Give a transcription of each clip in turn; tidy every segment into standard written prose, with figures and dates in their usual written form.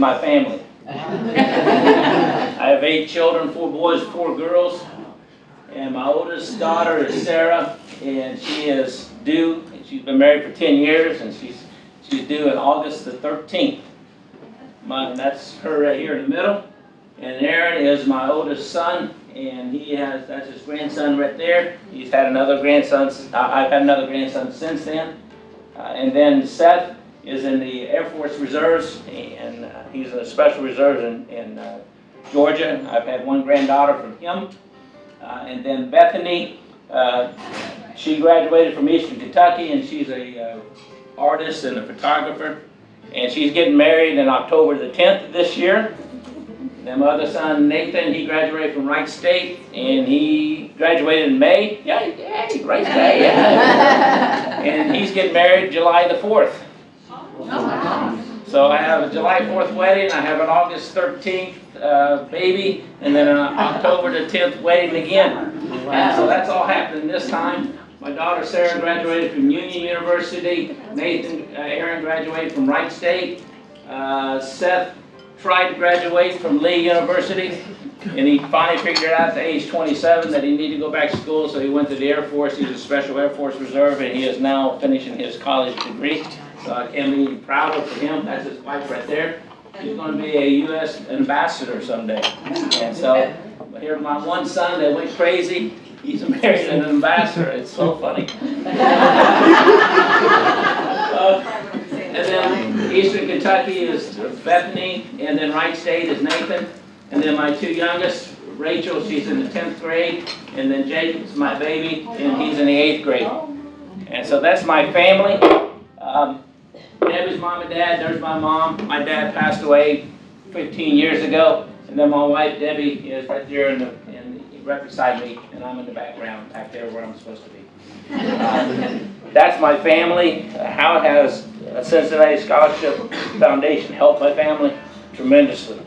my family. I have 8 children, 4 boys, 4 girls. And my oldest daughter is Sarah, and she is due. She's been married for 10 years, and she's due on August the 13th. That's her right here in the middle. And Aaron is my oldest son, and that's his grandson right there. He's had another grandson. I've had another grandson since then. And then Seth is in the Air Force Reserves, and he's in the Special Reserves in Georgia. I've had 1 granddaughter from him. And then Bethany, she graduated from Eastern Kentucky, and she's a artist and a photographer. And she's getting married in October the 10th this year. Then my other son, Nathan, he graduated from Wright State, and he graduated in May. Yay, Wright State, yeah. And he's getting married July the 4th. So I have a July 4th wedding, I have an August 13th baby, and then an October the 10th wedding again. And so that's all happening this time. My daughter Sarah graduated from Union University. Aaron graduated from Wright State. Seth tried to graduate from Lee University, and he finally figured out at the age 27 that he needed to go back to school, so he went to the Air Force. He's a Special Air Force Reserve, and he is now finishing his college degree. So I can't be prouder for him. That's his wife right there. He's going to be a U.S. ambassador someday. And so here's my one son that went crazy. He's married an ambassador. It's so funny. And then Eastern Kentucky is Bethany, and then Wright State is Nathan. And then my 2 youngest, Rachel, she's in the 10th grade, and then Jacob's my baby, and he's in the 8th grade. And so that's my family. Debbie's mom and dad, there's my mom. My dad passed away 15 years ago, and then my wife Debbie is right there right beside me, and I'm in the background, back there where I'm supposed to be. That's my family. How has Cincinnati Scholarship Foundation helped my family? Tremendously.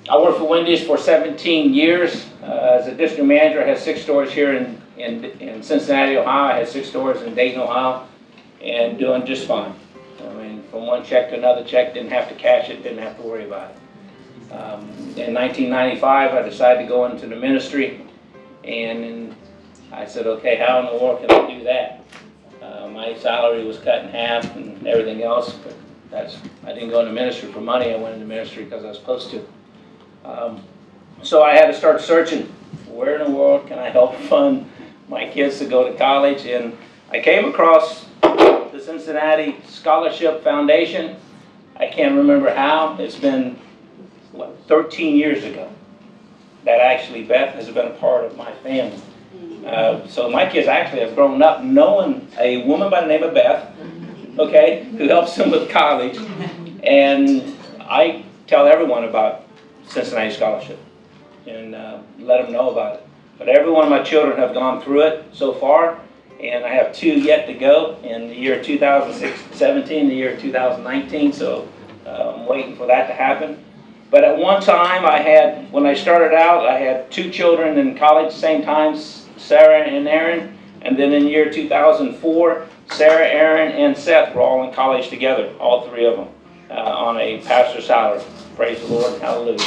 I worked for Wendy's for 17 years as a district manager. I had 6 stores here in Cincinnati, Ohio. I had 6 stores in Dayton, Ohio, and doing just fine. I mean, from one check to another check, didn't have to cash it, didn't have to worry about it. In 1995, I decided to go into the ministry, and I said, okay, how in the world can I do that? My salary was cut in half and everything else, but I didn't go into ministry for money. I went into ministry because I was supposed to. So I had to start searching, where in the world can I help fund my kids to go to college? And I came across the Cincinnati Scholarship Foundation. I can't remember how. It's been 13 years ago that actually Beth has been a part of my family. So my kids actually have grown up knowing a woman by the name of Beth, okay, who helps them with college. And I tell everyone about Cincinnati Scholarship and let them know about it. But every one of my children have gone through it so far, and I have 2 yet to go in the year 2017, the year 2019, so I'm waiting for that to happen. But at one time, when I started out, I had 2 children in college at the same time, Sarah and Aaron. And then in the year 2004, Sarah, Aaron, and Seth were all in college together, all 3 of them, on a pastor's salary. Praise the Lord, hallelujah.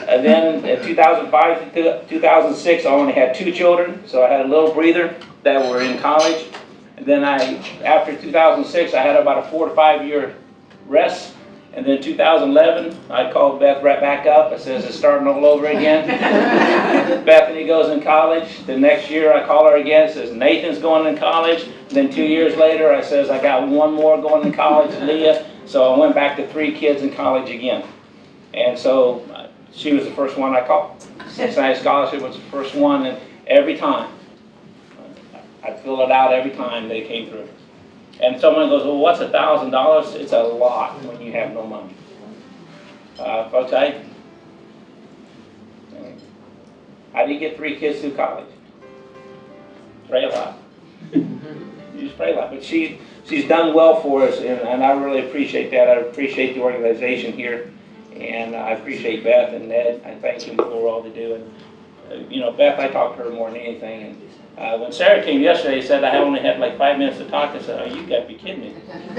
And then in 2005 to 2006, I only had 2 children, so I had a little breather that were in college. And then after 2006, I had about a 4 to 5 year rest. And then 2011, I called Beth right back up. I says, it's starting all over again. Bethany goes in college. The next year, I call her again. Says, Nathan's going in college. And then 2 years later, I says, I got 1 more going in college, Leah. So I went back to 3 kids in college again. And so she was the first one I called. Cincinnati Scholarship was the first one, and every time, I'd fill it out every time they came through. And someone goes, well, what's $1,000? It's a lot when you have no money. Folks, how do you get 3 kids through college? Pray a lot. You just pray a lot. But she's done well for us, and I really appreciate that. I appreciate the organization here, and I appreciate Beth and Ned. I thank them for all they do. And Beth, I talk to her more than anything, When Sarah came yesterday, he said I only had like 5 minutes to talk. I said, oh, you got to be kidding me.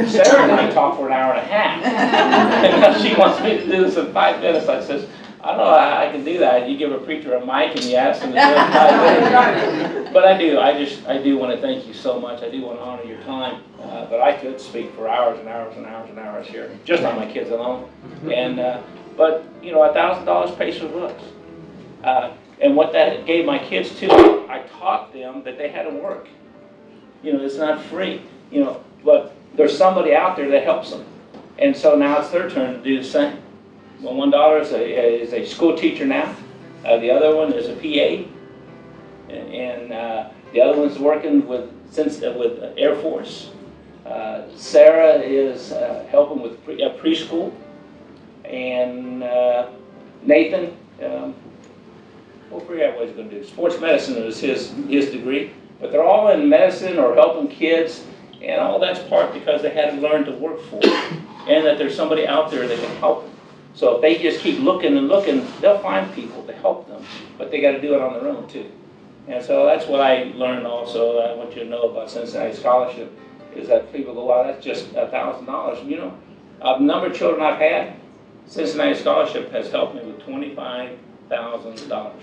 Sarah and I talked for an hour and a half. And now she wants me to do this in 5 minutes. I says, I don't know how I can do that. You give a preacher a mic and you ask him to do it in 5 minutes. But I do want to thank you so much. I do want to honor your time. But I could speak for hours and hours and hours and hours here, just on my kids alone. And but you know, $1,000 pays for books. And what that gave my kids too, I taught them that they had to work. You know, it's not free. You know, but there's somebody out there that helps them. And so now it's their turn to do the same. Well, one daughter is a school teacher now. The other one is a PA. And the other one's working with Air Force. Sarah is helping with preschool. And Nathan, I forget what he's going to do. Sports medicine is his degree. But they're all in medicine or helping kids. And all that's part because they had to learn to work for it. And that there's somebody out there that can help them. So if they just keep looking and looking, they'll find people to help them. But they got to do it on their own too. And so that's what I learned also. I want you to know about Cincinnati Scholarship is that people go, wow, that's just $1,000. You know, of the number of children I've had, Cincinnati Scholarship has helped me with $25,000.